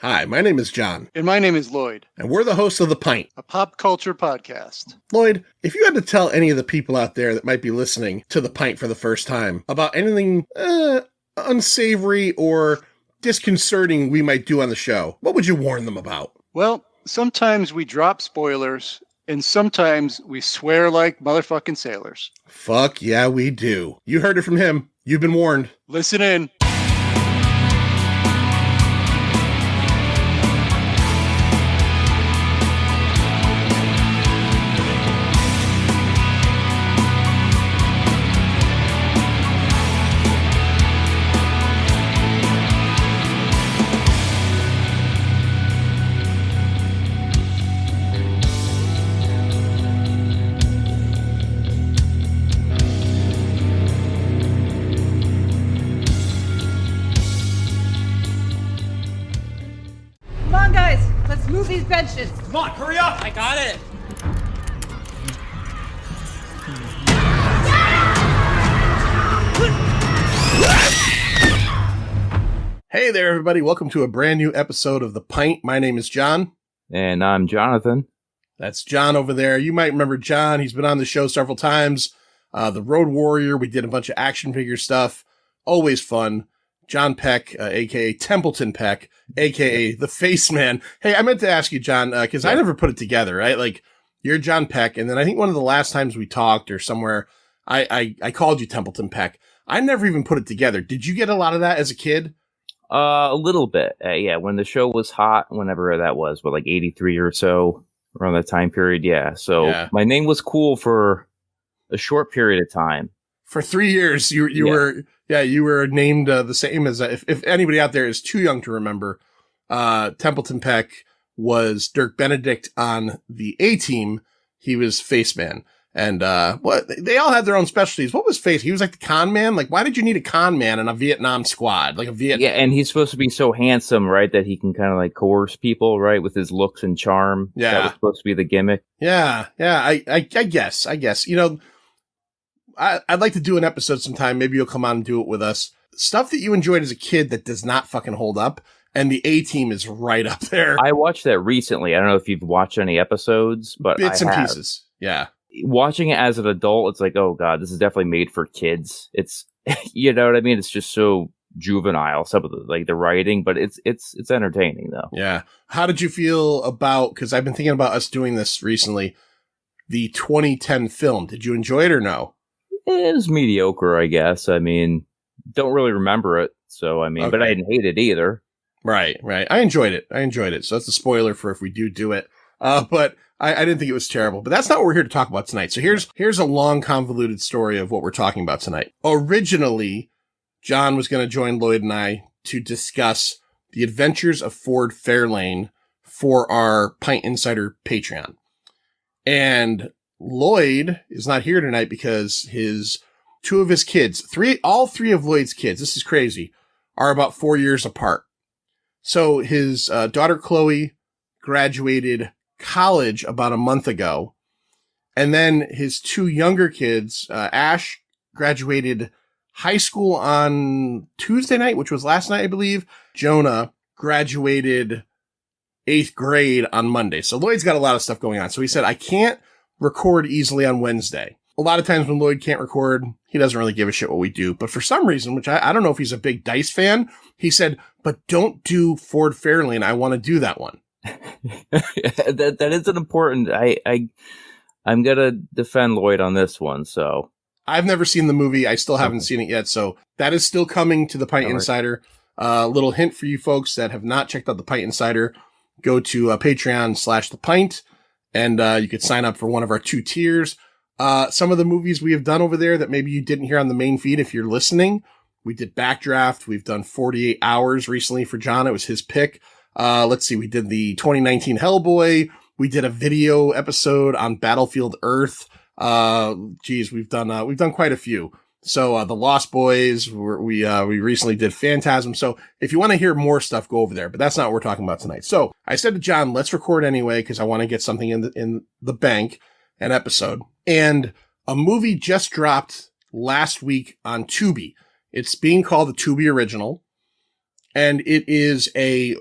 Hi, my name is John. And my name is Lloyd. And we're the hosts of The Pint, a pop culture podcast. Lloyd, if you had to tell any of the people out there that might be listening to The Pint for the first time about anything unsavory or disconcerting we might do on the show, what would you warn them about? Well, sometimes we drop spoilers, and sometimes we swear like motherfucking sailors. Fuck yeah, we do. You heard it from him. You've been warned. Listen in. These benches. Come on, hurry up! I got it. Hey there, everybody. Welcome to a brand new episode of The Pint. My name is John. And I'm Jonathan. That's John over there. You might remember John. He's been on the show several times. The Road Warrior. We did a bunch of action figure stuff. Always fun. John Peck, a.k.a. Templeton Peck, a.k.a. the Face Man. Hey, I meant to ask you, John, because I never put it together, right? Like, you're John Peck, and then I think one of the last times we talked or somewhere, I called you Templeton Peck. I never even put it together. Did you get a lot of that as a kid? A little bit. Yeah, when the show was hot, whenever that was, like 83 or so, around that time period, yeah. So my name was cool for a short period of time. For 3 years, you were named the same as, if anybody out there is too young to remember, Templeton Peck was Dirk Benedict on the A-Team. He was Face Man. And they all had their own specialties. What was Face? He was like the con man? Like, why did you need a con man in a Vietnam squad? Like a Vietnam. Yeah, and he's supposed to be so handsome, right, that he can kind of like coerce people, right, with his looks and charm. Yeah. That was supposed to be the gimmick. Yeah, I guess. You know, I'd like to do an episode sometime. Maybe you'll come on and do it with us. Stuff that you enjoyed as a kid that does not fucking hold up. And the A-Team is right up there. I watched that recently. I don't know if you've watched any episodes, but bits and pieces. Yeah. Watching it as an adult, it's like, oh God, this is definitely made for kids. It's, you know what I mean? It's just so juvenile, some of the writing, but it's entertaining though. Yeah. How did you feel about, because I've been thinking about us doing this recently, the 2010 film. Did you enjoy it or no? It was mediocre, I guess. I mean, don't really remember it. So, I mean, But I didn't hate it either. Right. I enjoyed it. So that's a spoiler for if we do it. But I didn't think it was terrible. But that's not what we're here to talk about tonight. So here's a long, convoluted story of what we're talking about tonight. Originally, John was going to join Lloyd and I to discuss the adventures of Ford Fairlane for our Pint Insider Patreon. And Lloyd is not here tonight because two of his kids, all three of Lloyd's kids, this is crazy, are about 4 years apart. So his daughter Chloe graduated college about a month ago. And then his two younger kids, Ash graduated high school on Tuesday night, which was last night, I believe. Jonah graduated 8th grade on Monday. So Lloyd's got a lot of stuff going on. So he said, I can't record easily on Wednesday. A lot of times when Lloyd can't record, he doesn't really give a shit what we do. But for some reason, which I don't know if he's a big Dice fan, he said, but don't do Ford Fairlane. I want to do that one. that is an important. I'm gonna defend Lloyd on this one. So I've never seen the movie. I still haven't seen it yet. So that is still coming to the Pint Insider. Little hint for you folks that have not checked out the Pint Insider: go to Patreon/The Pint, and you could sign up for one of our 2 tiers. Some of the movies we have done over there that maybe you didn't hear on the main feed if you're listening. We did Backdraft. We've done 48 Hours recently for John. It was his pick. Let's see. We did the 2019 Hellboy. We did a video episode on Battlefield Earth. We've done quite a few. So, the Lost Boys, we recently did Phantasm. So if you want to hear more stuff, go over there, but that's not what we're talking about tonight. So I said to John, let's record anyway, because I want to get something in the bank, an episode. And a movie just dropped last week on Tubi. It's being called the Tubi Original. And it is a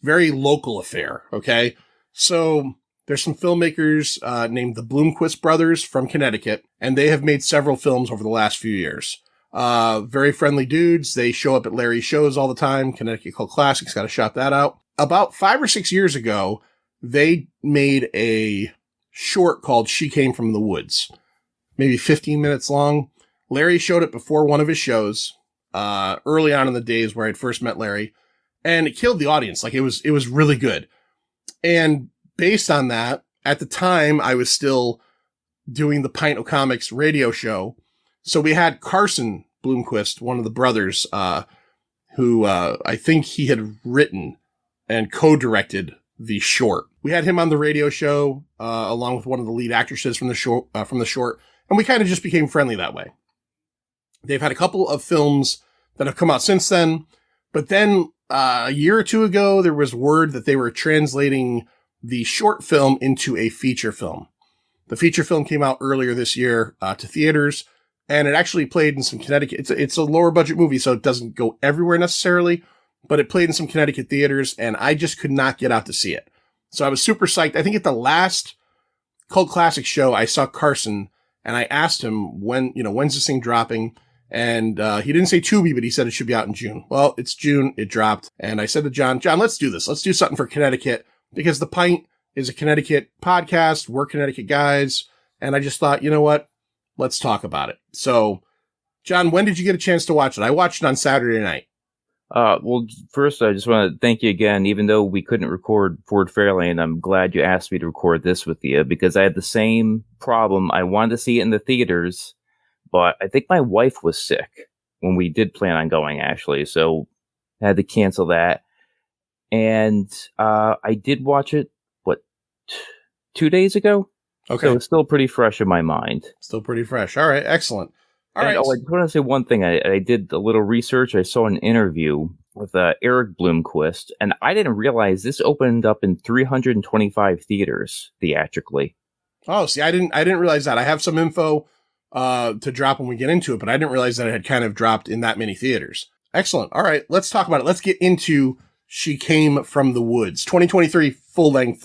very local affair, okay? So there's some filmmakers named the Bloomquist brothers from Connecticut, and they have made several films over the last few years. Very friendly dudes. They show up at Larry's shows all the time. Connecticut Cult Classics, got to shout that out. About 5 or 6 years ago, they made a short called She Came from the Woods, maybe 15 minutes long. Larry showed it before one of his shows, early on in the days where I'd first met Larry, and it killed the audience. Like, it was really good. And based on that, at the time, I was still doing the Pint of Comics radio show. So we had Carson Bloomquist, one of the brothers, who I think he had written and co-directed the short. We had him on the radio show, along with one of the lead actresses from the short, and we kind of just became friendly that way. They've had a couple of films that have come out since then, but then a year or two ago, there was word that they were translating the short film into a feature film. The feature film came out earlier this year to theaters, and it actually played in some Connecticut. It's a lower budget movie, so it doesn't go everywhere necessarily, but it played in some Connecticut theaters, and I just could not get out to see it. So I was super psyched. I think at the last Cult Classic show, I saw Carson, and I asked him when's this thing dropping? And he didn't say Tubi, but he said it should be out in June. Well, it's June. It dropped. And I said to John, let's do this. Let's do something for Connecticut, because The Pint is a Connecticut podcast. We're Connecticut guys. And I just thought, you know what? Let's talk about it. So, John, when did you get a chance to watch it? I watched it on Saturday night. Well, first, I just want to thank you again. Even though we couldn't record Ford Fairlane, I'm glad you asked me to record this with you, because I had the same problem. I wanted to see it in the theaters, but I think my wife was sick when we did plan on going, actually. So I had to cancel that. And I did watch it, 2 days ago? Okay. So it's still pretty fresh in my mind. Still pretty fresh. All right. Excellent. All right. I just want to say one thing. I did a little research. I saw an interview with Eric Bloomquist, and I didn't realize this opened up in 325 theaters theatrically. Oh, see, I didn't realize that. I have some info to drop when we get into it, but I didn't realize that it had kind of dropped in that many theaters. Excellent. All right, let's talk about it. Let's get into She Came from the Woods, 2023 full length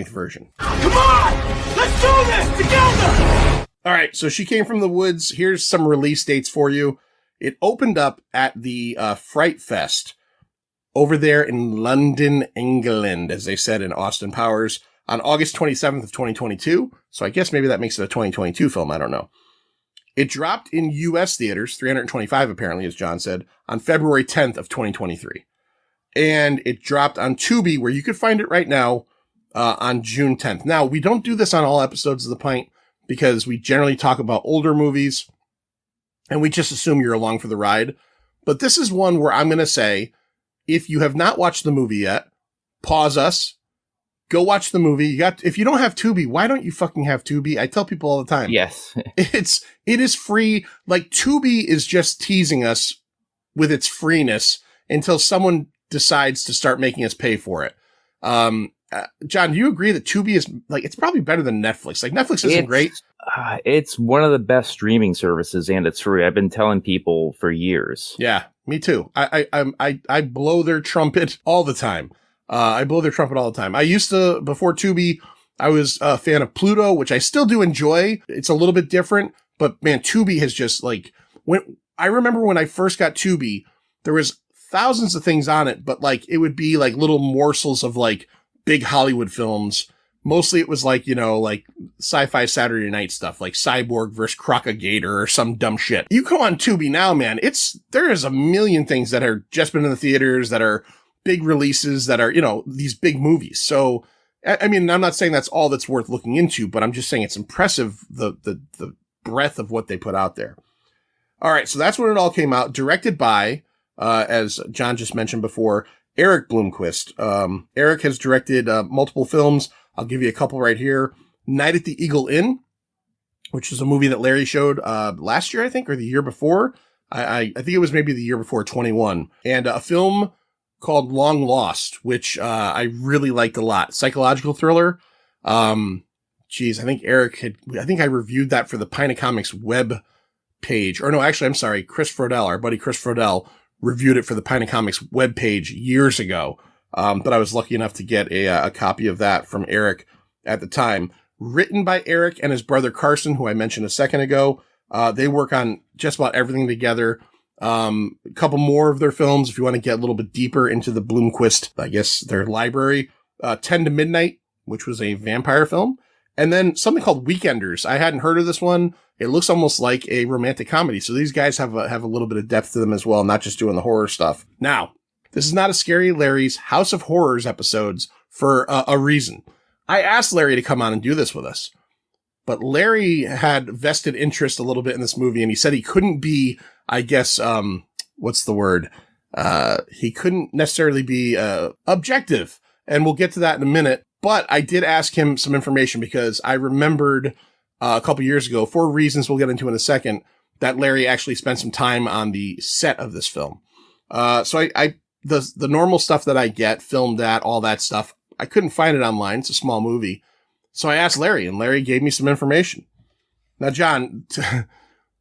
version. Come on, let's do this together. All right, so She Came from the Woods. Here's some release dates for you. It opened up at the Fright Fest over there in London, England, as they said in Austin Powers, on August 27th of 2022. So I guess maybe that makes it a 2022 film. I don't know. It dropped in U.S. theaters, 325 apparently, as John said, on February 10th of 2023. And it dropped on Tubi, where you could find it right now, on June 10th. Now, we don't do this on all episodes of The Pint, because we generally talk about older movies, and we just assume you're along for the ride. But this is one where I'm going to say, if you have not watched the movie yet, pause us, go watch the movie. If you don't have Tubi, why don't you fucking have Tubi? I tell people all the time. Yes. It is free. Like, Tubi is just teasing us with its freeness until someone decides to start making us pay for it. John, do you agree that Tubi is, like, it's probably better than Netflix? Like, Netflix isn't great. It's one of the best streaming services, and it's free. I've been telling people for years. Yeah, me too. I blow their trumpet all the time. I used to, before Tubi, I was a fan of Pluto, which I still do enjoy. It's a little bit different, but man, Tubi has just, like, I remember when I first got Tubi, there was thousands of things on it, but like, it would be like little morsels of like big Hollywood films. Mostly it was like, like sci-fi Saturday night stuff, like Cyborg versus Crocagator or some dumb shit. You go on Tubi now, man, there is a million things that are just been in the theaters that are big releases that are, these big movies. So, I mean, I'm not saying that's all that's worth looking into, but I'm just saying it's impressive, the breadth of what they put out there. All right. So that's when it all came out, directed by, as John just mentioned before, Eric Bloomquist. Eric has directed multiple films. I'll give you a couple right here. Night at the Eagle Inn, which is a movie that Larry showed last year, I think, or the year before. I think it was maybe the year before, 21. And a film called Long Lost, which I really liked a lot. Psychological thriller. I think I reviewed that for the Pint of Comics web page. Or no, actually, I'm sorry, Chris Frodell, our buddy Chris Frodell, reviewed it for the Pint Comics webpage years ago. But I was lucky enough to get a copy of that from Eric at the time. Written by Eric and his brother Carson, who I mentioned a second ago. They work on just about everything together. A couple more of their films, if you want to get a little bit deeper into the Blomquist, I guess their library. 10 to Midnight, which was a vampire film. And then something called Weekenders. I hadn't heard of this one. It looks almost like a romantic comedy. So these guys have a little bit of depth to them as well, not just doing the horror stuff. Now, this is not a Scary Larry's House of Horrors episodes for a reason. I asked Larry to come on and do this with us, but Larry had vested interest a little bit in this movie, and he said he couldn't be, I guess, what's the word? He couldn't necessarily be objective, and we'll get to that in a minute. But I did ask him some information because I remembered a couple years ago, for reasons we'll get into in a second, that Larry actually spent some time on the set of this film. So the normal stuff that I get, filmed at, all that stuff, I couldn't find it online. It's a small movie. So I asked Larry, and Larry gave me some information. Now, John,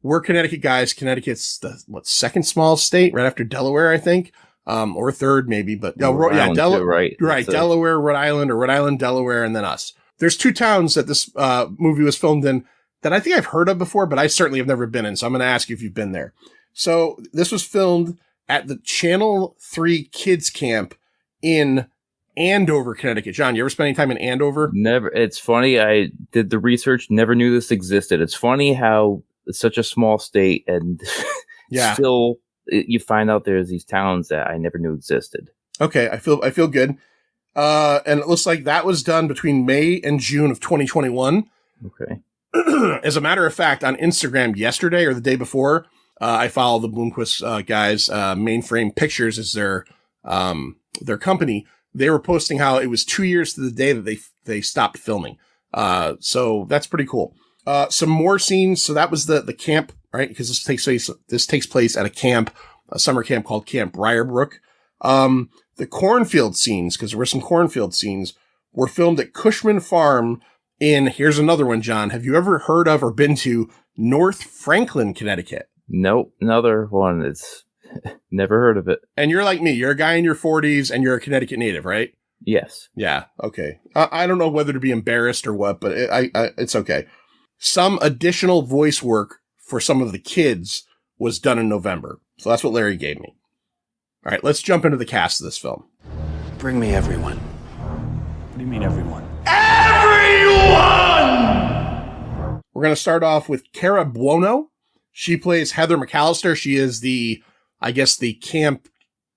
we're Connecticut guys. Connecticut's the, second smallest state, right after Delaware, I think. Or third, maybe, but Delaware, right? Delaware, Rhode Island, or Rhode Island, Delaware, and then us. There's two towns that this movie was filmed in that I think I've heard of before, but I certainly have never been in. So I'm going to ask you if you've been there. So this was filmed at the Channel 3 Kids Camp in Andover, Connecticut. John, you ever spend any time in Andover? Never. It's funny. I did the research. Never knew this existed. It's funny how it's such a small state and still you find out there's these towns that I never knew existed. Okay. I feel good. And it looks like that was done between May and June of 2021. Okay. As a matter of fact, on Instagram yesterday or the day before, I follow the Blomquist guys. Mainframe Pictures is their company. They were posting how it was 2 years to the day that they stopped filming. So that's pretty cool. Some more scenes. So that was the camp, right? Because this takes place at a summer camp called Camp Briarbrook. The cornfield scenes, because there were some cornfield scenes, were filmed at Cushman Farm in, here's another one, John. Have you ever heard of or been to North Franklin, Connecticut? Nope. Another one. It's never heard of it. And you're like me. You're a guy in your 40s and you're a Connecticut native, right? Yes. Yeah. Okay. I don't know whether to be embarrassed or what, but it's okay. Some additional voice work for some of the kids was done in November. So that's what Larry gave me. All right, let's jump into the cast of this film. Bring me everyone. What do you mean, everyone? We're going to start off with Cara Buono. She plays Heather McAllister. She is the camp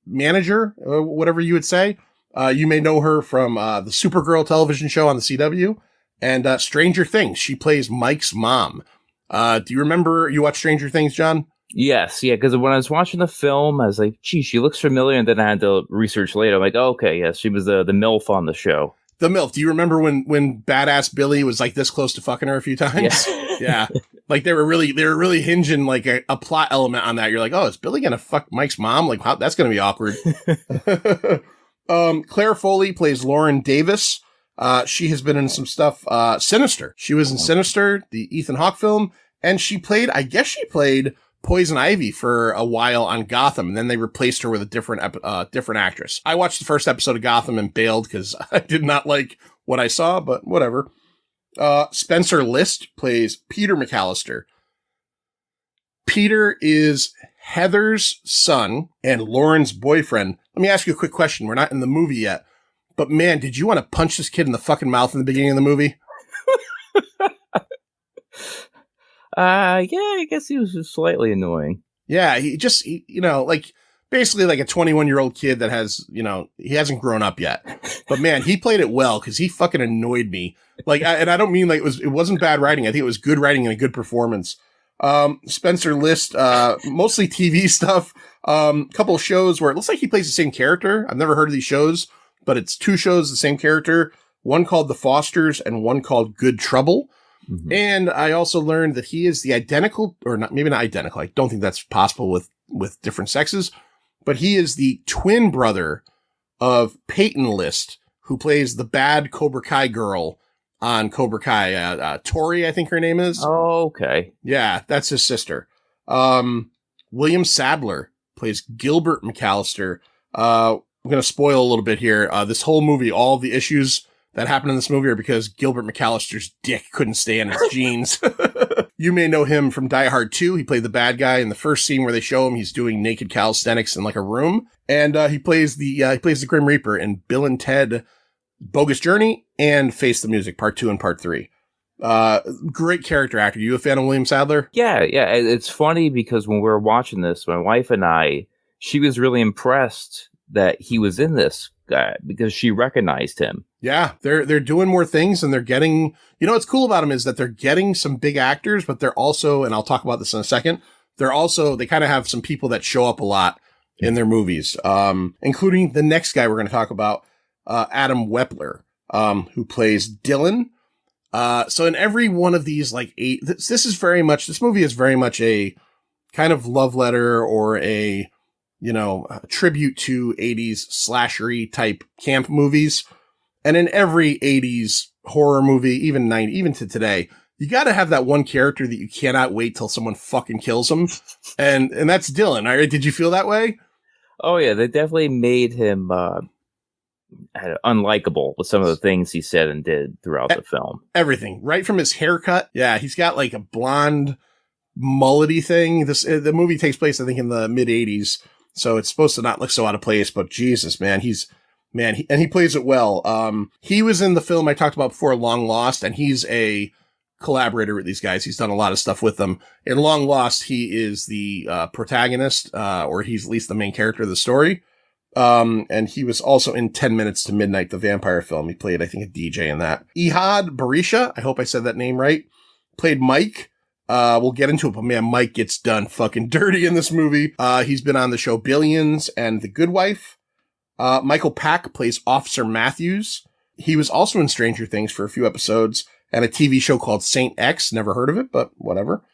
manager, or whatever you would say. You may know her from the Supergirl television show on the CW and Stranger Things. She plays Mike's mom. Do you remember you watched Stranger Things, John? Yes, yeah, because when I was watching the film, I was like, gee, she looks familiar, and then I had to research later. I'm like, oh, okay, yes, she was the MILF on the show. The MILF. Do you remember when Badass Billy was like this close to fucking her a few times? Yeah. Like they were really hinging like a plot element on that. You're like, oh, is Billy gonna fuck Mike's mom? Like, how, that's gonna be awkward. Claire Foley plays Lauren Davis. She has been in some stuff. Sinister. She was in Sinister, the Ethan Hawke film, and she played Poison Ivy for a while on Gotham, and then they replaced her with a different actress. I watched the first episode of Gotham and bailed because I did not like what I saw, but whatever. Spencer List plays Peter McAllister. Peter is Heather's son and Lauren's boyfriend. Let me ask you a quick question. We're not in the movie yet, but man, did you want to punch this kid in the fucking mouth in the beginning of the movie? Yeah, I guess he was just slightly annoying. Yeah, he like basically like a 21-year-old kid that has, he hasn't grown up yet. But man, he played it well because he fucking annoyed me. Like, and I don't mean like it wasn't bad writing. I think it was good writing and a good performance. Spencer List, mostly TV stuff. Couple of shows where it looks like he plays the same character. I've never heard of these shows, but it's two shows, the same character. One called The Fosters and one called Good Trouble. Mm-hmm. And I also learned that he is the identical, or not, maybe not identical. I don't think that's possible with different sexes, but he is the twin brother of Peyton List, who plays the bad Cobra Kai girl on Cobra Kai. Tori, I think her name is. Oh, okay. Yeah, that's his sister. William Sadler plays Gilbert McAllister. I'm going to spoil a little bit here. This whole movie, all the issues that happen in this movie are because Gilbert McAllister's dick couldn't stay in his jeans. You may know him from Die Hard 2. He played the bad guy in the first scene where they show him. He's doing naked calisthenics in like a room. And he plays the Grim Reaper in Bill and Ted Bogus Journey and Face the Music, Part 2 and Part 3. Great character actor. You a fan of William Sadler? Yeah. It's funny because when we were watching this, my wife and I, she was really impressed that he was in this guy because she recognized him. Yeah, they're doing more things and they're getting, what's cool about them is that they're getting some big actors, but they're also, and I'll talk about this in a second, they kind of have some people that show up a lot in their movies, including the next guy we're going to talk about, Adam Wepler, who plays Dylan. So in every one of these, this movie is very much a kind of love letter or a tribute to 80s slashery type camp movies. And in every 80s horror movie, even to today, you got to have that one character that you cannot wait till someone fucking kills him. And that's Dylan. All right. Did you feel that way? Oh yeah. They definitely made him, unlikable with some of the things he said and did throughout the film. Everything, right from his haircut. Yeah. He's got like a blonde mullety thing. The movie takes place, I think, in the mid 80s. So it's supposed to not look so out of place, but Jesus, man, he plays it well. He was in the film I talked about before, Long Lost, and he's a collaborator with these guys. He's done a lot of stuff with them. In Long Lost, he is the protagonist, or he's at least the main character of the story. And he was also in 10 Minutes to Midnight, the vampire film. He played, I think, a DJ in that. Ehad Barisha, I hope I said that name right, played Mike. We'll get into it, but man, Mike gets done fucking dirty in this movie. He's been on the show Billions and The Good Wife. Michael Pack plays Officer Matthews. He was also in Stranger Things for a few episodes and a TV show called Saint X. Never heard of it, but whatever.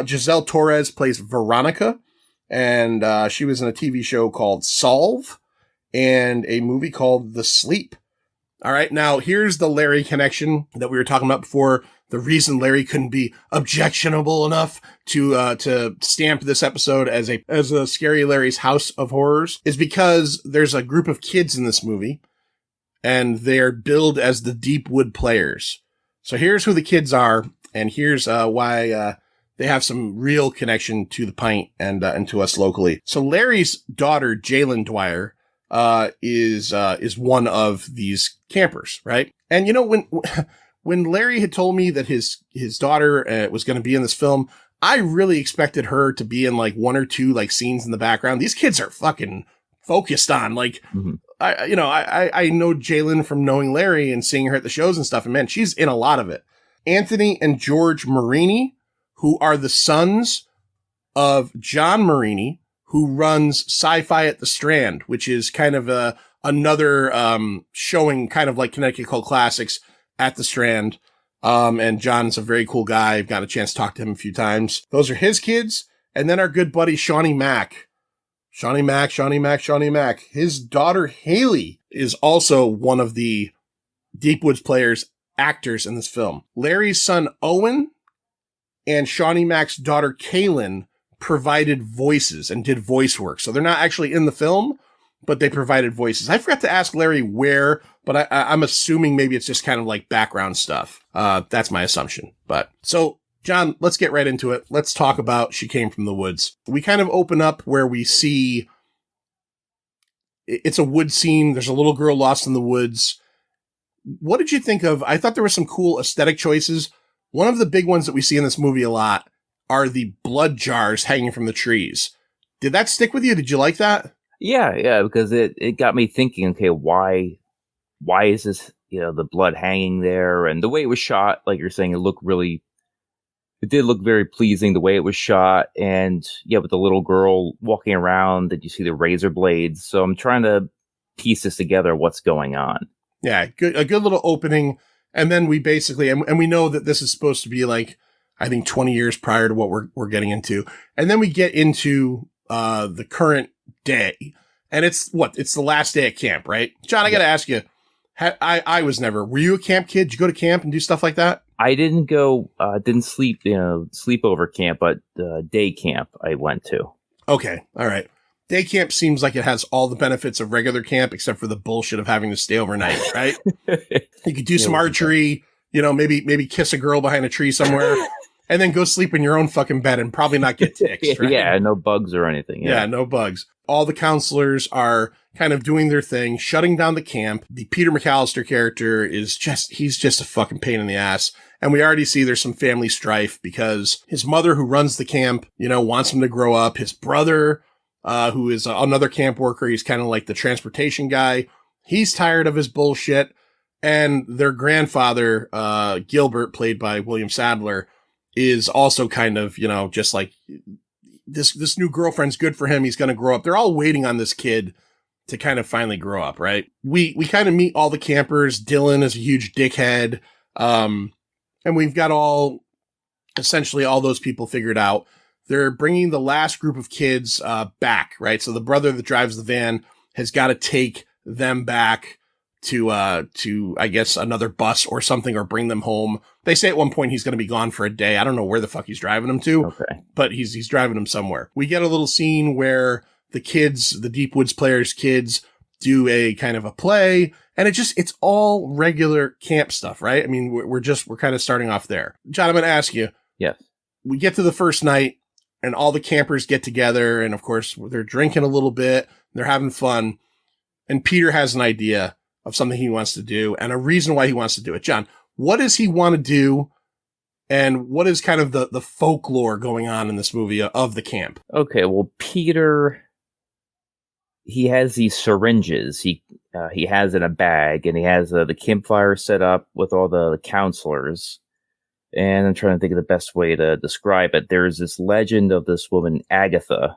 Giselle Torres plays Veronica, and she was in a TV show called Solve and a movie called The Sleep. All right, now here's the Larry connection that we were talking about before. The reason Larry couldn't be objectionable enough to stamp this episode as a Scary Larry's House of Horrors is because there's a group of kids in this movie, and they're billed as the Deepwood Players. So here's who the kids are, and here's why they have some real connection to the Pint and to us locally. So Larry's daughter, Jalen Dwyer, is one of these campers, right? And when Larry had told me that his daughter was going to be in this film, I really expected her to be in like one or two like scenes in the background. These kids are fucking focused on like, I know Jalen from knowing Larry and seeing her at the shows and stuff. And man, she's in a lot of it. Anthony and George Marini, who are the sons of John Marini, who runs Sci-Fi at the Strand, which is kind of another showing kind of like Connecticut Cult Classics at the Strand. And John's a very cool guy. I've got a chance to talk to him a few times. Those are his kids. And then our good buddy, Shawnee Mack. Shawnee Mack. His daughter, Haley, is also one of the Deepwoods Players actors in this film. Larry's son, Owen, and Shawnee Mack's daughter, Kaylin, provided voices and did voice work. So they're not actually in the film, but they provided voices. I forgot to ask Larry where, but I'm assuming maybe it's just kind of like background stuff. That's my assumption. But so, John, let's get right into it. Let's talk about She Came from the Woods. We kind of open up where we see it's a wood scene. There's a little girl lost in the woods. What did you think of? I thought there were some cool aesthetic choices. One of the big ones that we see in this movie a lot are the blood jars hanging from the trees. Did that stick with you? Did you like that? Yeah, because it got me thinking, okay, why is this, the blood hanging there? And the way it was shot, like you're saying, it did look very pleasing the way it was shot. And yeah, with the little girl walking around, did you see the razor blades? So I'm trying to piece this together, what's going on. Yeah, a good little opening. And then we basically, and we know that this is supposed to be like, I think 20 years prior to what we're getting into. And then we get into the current day. And it's the last day at camp, right? John, I got to ask you, I was never, were you a camp kid? Did you go to camp and do stuff like that? I didn't go, didn't sleep, sleepover camp, but day camp I went to. Okay. All right. day camp seems like it has all the benefits of regular camp, except for the bullshit of having to stay overnight, right? You could do some archery, maybe kiss a girl behind a tree somewhere, and then go sleep in your own fucking bed and probably not get ticks, right? Yeah, no bugs or anything. Yeah, no bugs. All the counselors are kind of doing their thing, shutting down the camp. The Peter McAllister character he's just a fucking pain in the ass. And we already see there's some family strife because his mother, who runs the camp, wants him to grow up. His brother, who is another camp worker, he's kind of like the transportation guy. He's tired of his bullshit. And their grandfather, Gilbert, played by William Sadler, is also kind of, just like this new girlfriend's good for him. He's going to grow up. They're all waiting on this kid to kind of finally grow up, right? We kind of meet all the campers. Dylan is a huge dickhead. And we've got essentially all those people figured out. They're bringing the last group of kids back, right? So the brother that drives the van has got to take them back to I guess another bus or something, or bring them home. They say at one point he's going to be gone for a day. I don't know where the fuck he's driving them to, but he's driving them somewhere. We get a little scene where the kids, the Deep Woods players' kids, do a kind of a play, and it's all regular camp stuff, right? I mean, we're kind of starting off there. John, I'm going to ask you. Yes. We get to the first night, and all the campers get together, and of course they're drinking a little bit, they're having fun, and Peter has an idea of something he wants to do, and a reason why he wants to do it. John, what does he want to do, and what is kind of the folklore going on in this movie of the camp? Okay, well, Peter, he has these syringes. He has in a bag, and he has the campfire set up with all the counselors. And I'm trying to think of the best way to describe it. There's this legend of this woman, Agatha.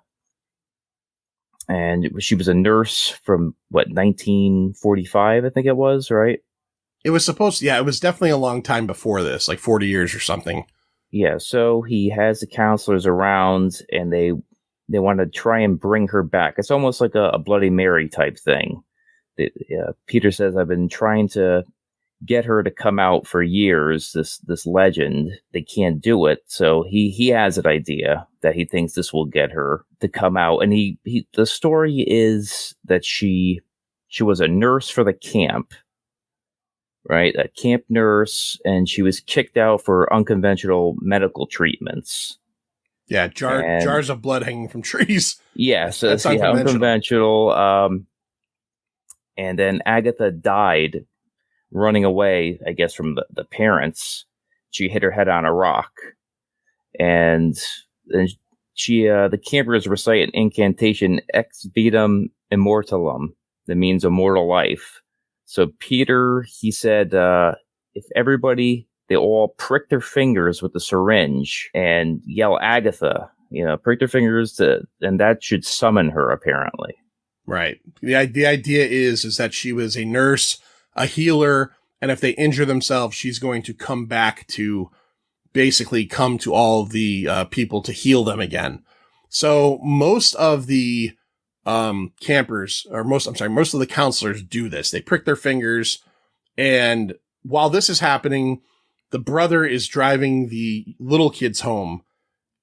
And she was a nurse from, 1945, I think it was, right? It was it was definitely a long time before this, like 40 years or something. Yeah, so he has the counselors around, and they want to try and bring her back. It's almost like a Bloody Mary type thing. Peter says, I've been trying to get her to come out for years, this legend. They can't do it. So he has an idea that he thinks this will get her to come out. And the story is that she was a nurse for the camp, right? A camp nurse, and she was kicked out for unconventional medical treatments. Yeah, jars of blood hanging from trees. Yeah, so that's unconventional. And then Agatha died running away, I guess, from the parents. She hit her head on a rock. And then the campers recite an incantation, ex vitam immortalum, that means immortal life. So Peter, he said, if everybody, they all prick their fingers with the syringe and yell Agatha, prick their fingers, and that should summon her, apparently. Right. The idea is that she was a nurse, a healer, and if they injure themselves, she's going to come back to basically come to all the people to heal them again. So most of the campers, or most of the counselors do this. They prick their fingers, and while this is happening, the brother is driving the little kids home.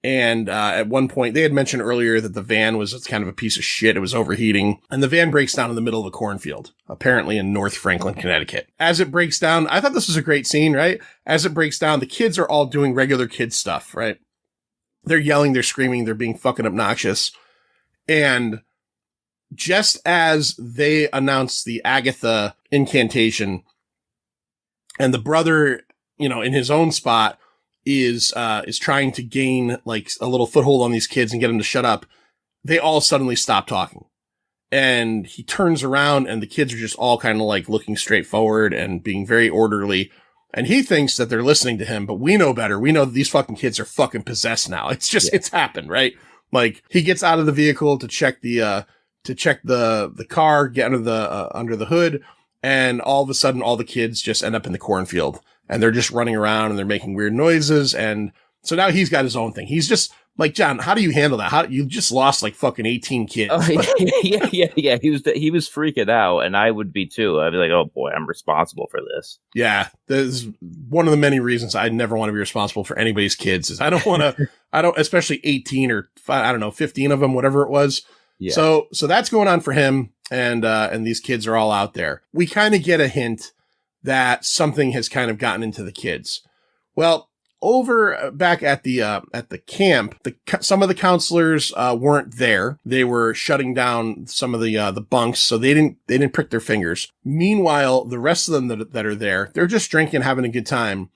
And at one point, they had mentioned earlier that the van was kind of a piece of shit. It was overheating. And the van breaks down in the middle of a cornfield, apparently in North Franklin, Connecticut. As it breaks down, I thought this was a great scene, right? As it breaks down, the kids are all doing regular kid stuff, right? They're yelling, they're screaming, they're being fucking obnoxious. And just as they announce the Agatha incantation, and the brother, in his own spot, is trying to gain like a little foothold on these kids and get them to shut up, they all suddenly stop talking. And he turns around, and the kids are just all kind of like looking straight forward and being very orderly. And he thinks that they're listening to him, but we know better. We know that these fucking kids are fucking possessed now. It's just, It's happened, right? Like, he gets out of the vehicle to check the car, get under the hood. And all of a sudden, all the kids just end up in the cornfield. And they're just running around, and they're making weird noises. And so now he's got his own thing. He's just like, John, how do you handle that? You just lost like fucking 18 kids. Oh, yeah. He was freaking out, and I would be too. I'd be like, oh boy, I'm responsible for this. Yeah. There's one of the many reasons I never want to be responsible for anybody's kids is I don't, especially 18 or 15 of them, whatever it was. Yeah. So that's going on for him, and these kids are all out there. We kind of get a hint that something has kind of gotten into the kids. Well, over back at the camp, some of the counselors weren't there. They were shutting down some of the bunks, so they didn't prick their fingers. Meanwhile, the rest of them that are there, they're just drinking, having a good time.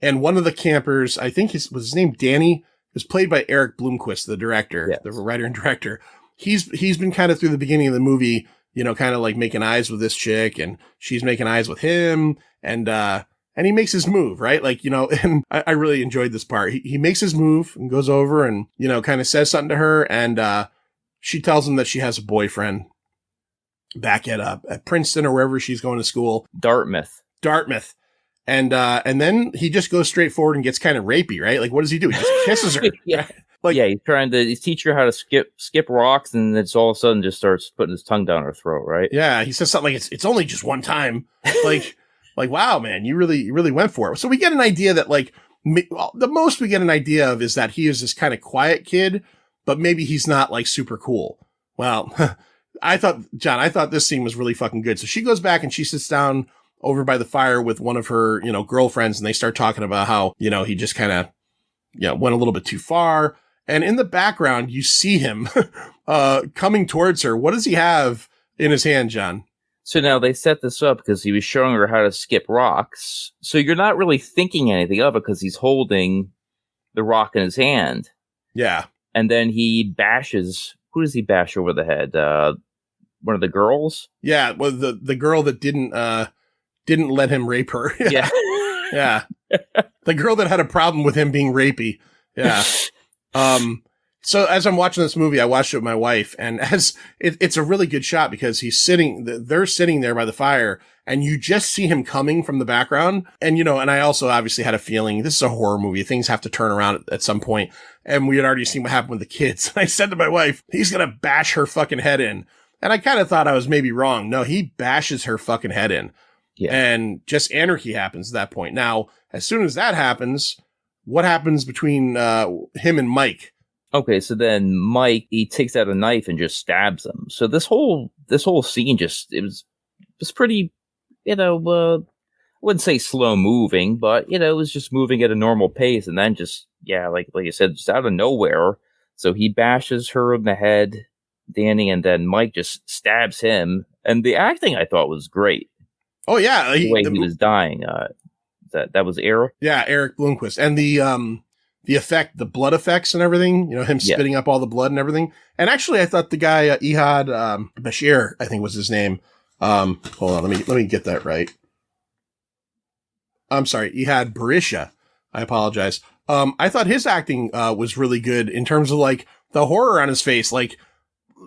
And one of the campers, I think was his name Danny, was played by Eric Bloomquist, the director, yes. the writer and director. He's been kind of through the beginning of the movie, kind of like making eyes with this chick, and she's making eyes with him, and he makes his move, right? And I really enjoyed this part. He makes his move and goes over and, kind of says something to her, and she tells him that she has a boyfriend back at Princeton or wherever she's going to school. Dartmouth. And then he just goes straight forward and gets kind of rapey, right? Like, what does he do? He just kisses her. Yeah. He's teaching her how to skip rocks, and it's all of a sudden just starts putting his tongue down her throat, right? Yeah. He says something like, it's only just one time. Like, wow, man, you really went for it. So we get an idea that the most we get an idea of is that he is this kind of quiet kid, but maybe he's not like super cool. Well, I thought this scene was really fucking good. So she goes back and she sits down over by the fire with one of her, girlfriends, and they start talking about how, he just kind of, went a little bit too far. And in the background, you see him coming towards her. What does he have in his hand, John? So now they set this up because he was showing her how to skip rocks. So you're not really thinking anything of it because he's holding the rock in his hand. Yeah. And then he bashes. Who does he bash over the head? One of the girls? Yeah. Well, the girl that didn't let him rape her. Yeah. Yeah. The girl that had a problem with him being rapey. Yeah. So as I'm watching this movie, I watched it with my wife, and it's a really good shot because they're sitting there by the fire, and you just see him coming from the background. And, and I also obviously had a feeling this is a horror movie. Things have to turn around at some point. And we had already seen what happened with the kids. I said to my wife, he's going to bash her fucking head in. And I kind of thought I was maybe wrong. No, he bashes her fucking head in. Yeah. And just anarchy happens at that point. Now, as soon as that happens, what happens between him and Mike? Okay, so then Mike, he takes out a knife and just stabs him. So this whole scene it was pretty, I wouldn't say slow moving, but it was just moving at a normal pace, and then just like you said, just out of nowhere. So he bashes her in the head, Danny, and then Mike just stabs him. And the acting I thought was great. Oh yeah, the way he was dying. That was Eric. Yeah, Eric Bloomquist, and the blood effects and everything, him spitting up all the blood and everything. And actually, I thought the guy, Ehad Bashir, I think was his name. Hold on, let me get that right. I'm sorry, Ehad Barisha. I apologize. I thought his acting was really good in terms of like the horror on his face. Like,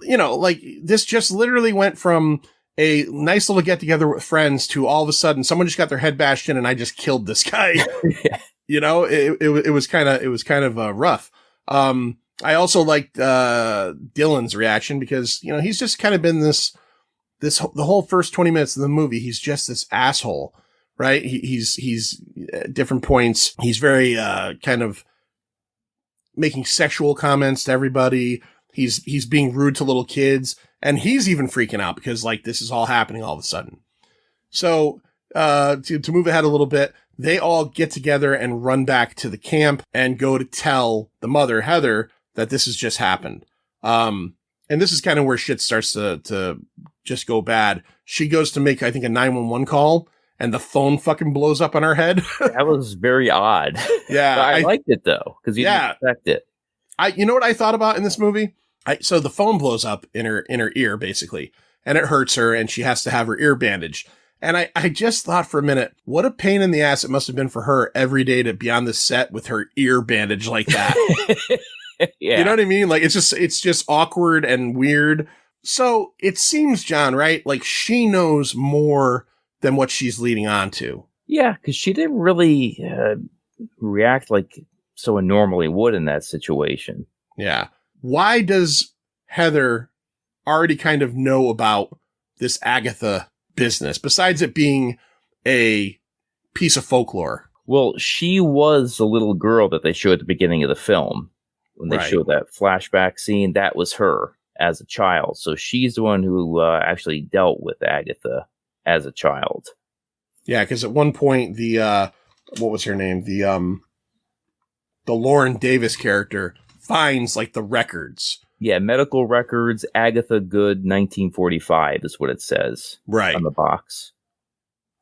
this just literally went from a nice little get together with friends to all of a sudden someone just got their head bashed in and I just killed this guy. Yeah. It was kind of rough. I also liked Dylan's reaction because he's just kind of been the whole first 20 minutes of the movie. He's just this asshole, right? He's at different points. He's very kind of making sexual comments to everybody. He's being rude to little kids, and he's even freaking out because like this is all happening all of a sudden. So to move ahead a little bit, they all get together and run back to the camp and go to tell the mother, Heather, that this has just happened. And this is kind of where shit starts to just go bad. She goes to make, I think, a 911 call, and the phone fucking blows up on her head. That was very odd. Yeah. I liked it, though, because you didn't expect it. You know what I thought about in this movie? So the phone blows up in her ear, basically, and it hurts her, and she has to have her ear bandaged. And I just thought for a minute, what a pain in the ass it must have been for her every day to be on the set with her ear bandaged like that. Yeah. You know what I mean? Like, it's just awkward and weird. So it seems, John, right? Like she knows more than what she's leading on to. Yeah, because she didn't really react like someone normally would in that situation. Yeah. Why does Heather already kind of know about this Agatha business, besides it being a piece of folklore? Well, she was the little girl that they showed at the beginning of the film. When they showed that flashback scene, that was her. as a child. So she's the one who actually dealt with Agatha as a child. Yeah, because at one point what was her name? The Lauren Davis character finds like the records. Yeah, medical records, Agatha Good, 1945 is what it says right on the box.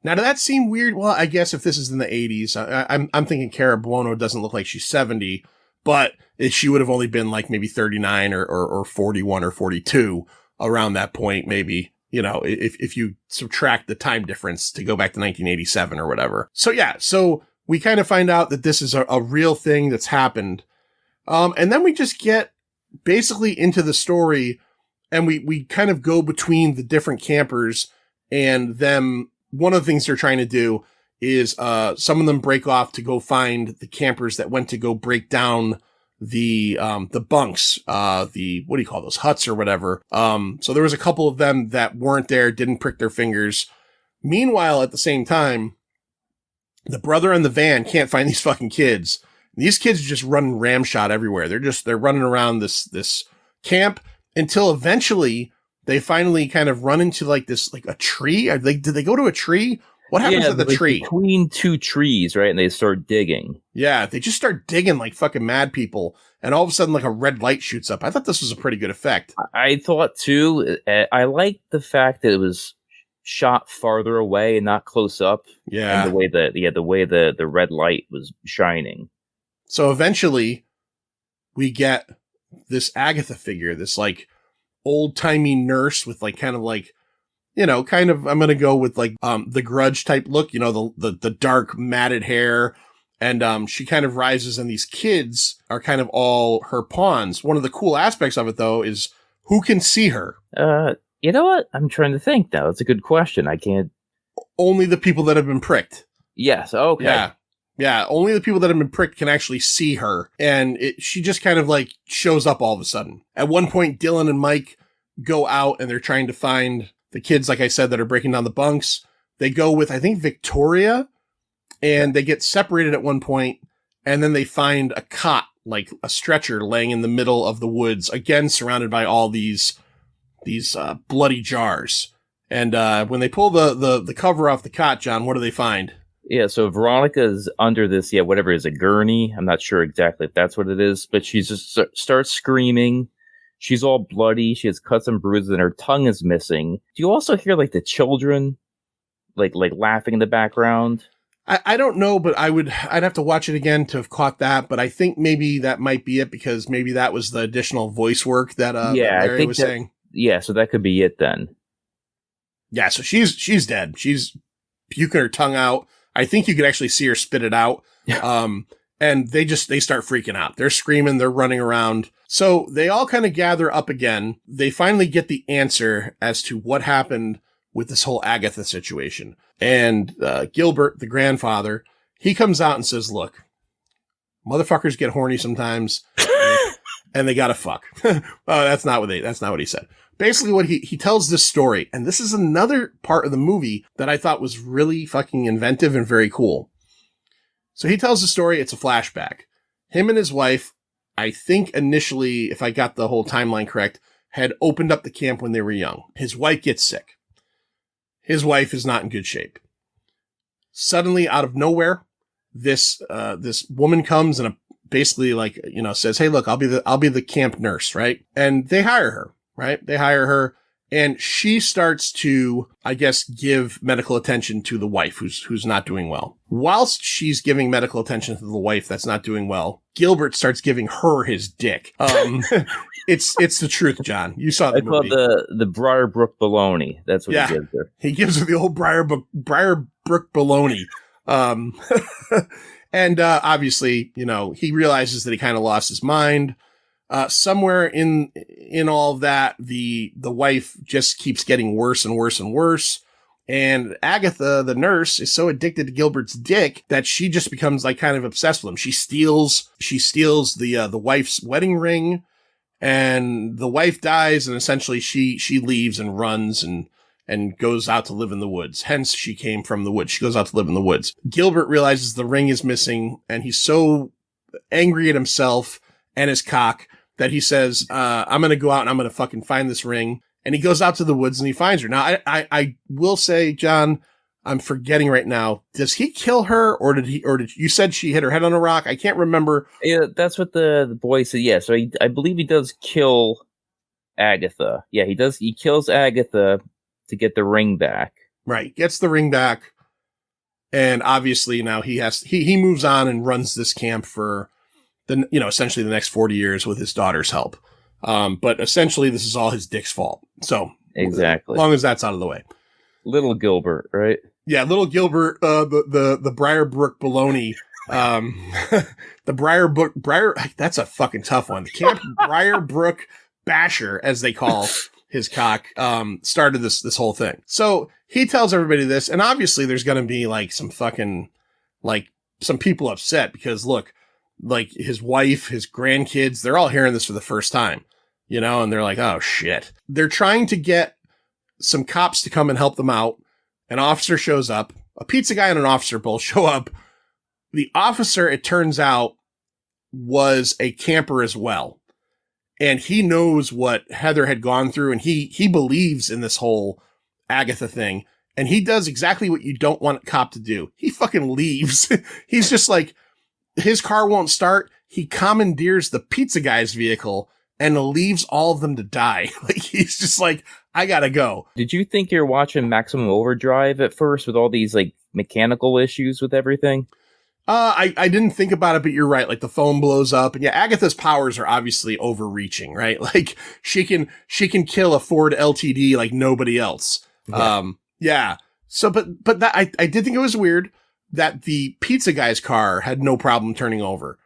Now, did that seem weird? Well, I guess if this is in the 80s, I'm thinking Cara Buono doesn't look like she's 70, but she would have only been like maybe 39 or 41 or 42 around that point, maybe, you know, if you subtract the time difference to go back to 1987 or whatever. So yeah, so we kind of find out that this is a real thing that's happened. And then we just get basically into the story, and we kind of go between the different campers and them. One of the things they're trying to do is some of them break off to go find the campers that went to go break down the bunks, what do you call those, huts or whatever. So there was a couple of them that weren't there, didn't prick their fingers. Meanwhile, at the same time, the brother in the van can't find these fucking kids. These kids are just running ramshot everywhere. They're running around this camp until eventually they finally kind of run into like this, like a tree. Did they go to a tree? What happens to the tree? Between two trees, right? And they start digging. Yeah, they just start digging like fucking mad people. And all of a sudden, like a red light shoots up. I thought this was a pretty good effect. I thought too. I liked the fact that it was shot farther away and not close up. Yeah. And the way the red light was shining. So eventually we get this Agatha figure, this like old-timey nurse with like kind of like, you know, kind of, I'm going to go with like the Grudge type look, you know, the dark matted hair. And she kind of rises, and these kids are kind of all her pawns. One of the cool aspects of it, though, is who can see her? You know what? I'm trying to think now. It's a good question. I can't. Only the people that have been pricked. Yes. Okay. Yeah. Yeah. Only the people that have been pricked can actually see her. And she just kind of like shows up all of a sudden. At one point, Dylan and Mike go out and they're trying to find the kids, like I said, that are breaking down the bunks. They go with, I think, Victoria, and they get separated at one point, and then they find a cot, like a stretcher laying in the middle of the woods, again, surrounded by all these bloody jars. And when they pull the cover off the cot, John, what do they find? Yeah, so Veronica's under this, whatever is a gurney. I'm not sure exactly if that's what it is, but she just starts screaming. She's all bloody. She has cuts and bruises, and her tongue is missing. Do you also hear like the children, like laughing in the background? I don't know, but I'd have to watch it again to have caught that. But I think maybe that might be it, because maybe that was the additional voice work that Larry was saying. Yeah, so that could be it then. Yeah, so she's dead. She's puking her tongue out. I think you could actually see her spit it out. And they start freaking out. They're screaming. They're running around. So they all kind of gather up again. They finally get the answer as to what happened with this whole Agatha situation. And Gilbert, the grandfather, he comes out and says, look, motherfuckers get horny sometimes and they gotta fuck. That's not what he said. Basically what he tells this story, and this is another part of the movie that I thought was really fucking inventive and very cool. So he tells the story. It's a flashback. Him and his wife, I think initially, if I got the whole timeline correct, had opened up the camp when they were young. His wife gets sick. His wife is not in good shape. Suddenly, out of nowhere, this woman comes and basically, like, you know, says, "Hey, look, I'll be the camp nurse," right? And they hire her, right? They hire her, and she starts to, I guess, give medical attention to the wife who's not doing well. Whilst she's giving medical attention to the wife that's not doing well, Gilbert starts giving her his dick. It's the truth, John. You saw the movie. It's called the Briarbrook baloney. That's what he gives her. He gives her the old Briarbrook baloney. And obviously, you know, he realizes that he kind of lost his mind. Somewhere in all of that, the wife just keeps getting worse and worse and worse. And Agatha, the nurse, is so addicted to Gilbert's dick that she just becomes like kind of obsessed with him. She steals the wife's wedding ring, and the wife dies, and essentially she leaves and runs and goes out to live in the woods. Hence, she came from the woods. She goes out to live in the woods. Gilbert realizes the ring is missing, and he's so angry at himself and his cock that he says, I'm going to go out and I'm going to fucking find this ring. And he goes out to the woods and he finds her. Now, I will say, John, I'm forgetting right now. Does he kill her or did you said she hit her head on a rock? I can't remember. Yeah, that's what the boy said. Yeah, so I believe he does kill Agatha. Yeah, he does. He kills Agatha to get the ring back. Right. Gets the ring back. And obviously now he moves on and runs this camp for essentially the next 40 years with his daughter's help. But essentially this is all his dick's fault. So exactly. As long as that's out of the way. Little Gilbert, right? Yeah, little Gilbert, the Briarbrook baloney. The Briar, that's a fucking tough one. The Camp Briarbrook Basher, as they call his cock, started this whole thing. So he tells everybody this, and obviously there's gonna be like some fucking, like some people upset because look, like his wife, his grandkids, they're all hearing this for the first time, and they're like, oh shit. They're trying to get some cops to come and help them out. An officer shows up. A pizza guy and an officer both show up. The officer, it turns out, was a camper as well. And he knows what Heather had gone through, and he believes in this whole Agatha thing. And he does exactly what you don't want a cop to do. He fucking leaves. He's just like, his car won't start. He commandeers the pizza guy's vehicle and leaves all of them to die. Like, he's just like, I gotta go. Did you think you're watching Maximum Overdrive at first with all these like mechanical issues with everything? I didn't think about it, but you're right. Like the phone blows up, and yeah, Agatha's powers are obviously overreaching, right? Like she can kill a Ford LTD like nobody else. Yeah. Yeah. So, but that I did think it was weird that the pizza guy's car had no problem turning over.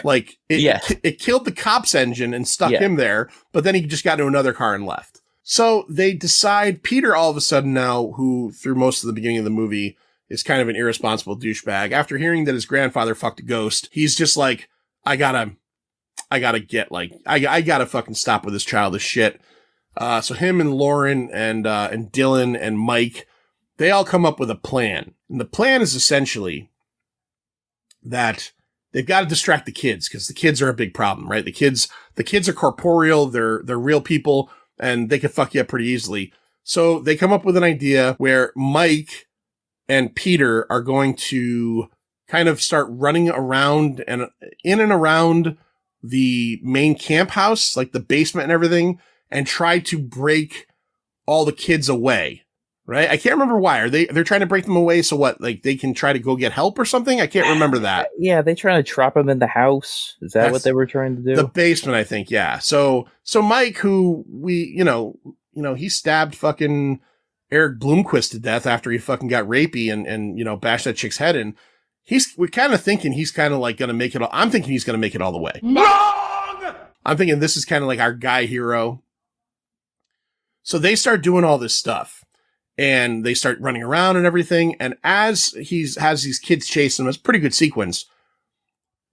Like it killed the cop's engine and stuck him there, but then he just got into another car and left. So they decide Peter all of a sudden now, who through most of the beginning of the movie is kind of an irresponsible douchebag. After hearing that his grandfather fucked a ghost, he's just like, I gotta fucking stop with this childish shit. So him and Lauren and Dylan and Mike, they all come up with a plan. And the plan is essentially that they've got to distract the kids because the kids are a big problem, right? The kids are corporeal. They're real people and they can fuck you up pretty easily. So they come up with an idea where Mike and Peter are going to kind of start running around and in and around the main camp house, like the basement and everything, and try to break all the kids away. Right? I can't remember why. They're trying to break them away so what? Like they can try to go get help or something? I can't remember that. Yeah, they trying to trap them in the house. Is that what they were trying to do? The basement, I think, yeah. So Mike, who we, he stabbed fucking Eric Bloomquist to death after he fucking got rapey and bashed that chick's head in. We're kind of thinking he's kind of like going to make it all. I'm thinking he's going to make it all the way. Wrong! I'm thinking this is kind of like our guy hero. So they start doing all this stuff. And they start running around and everything. And as he has these kids chasing him, it's a pretty good sequence.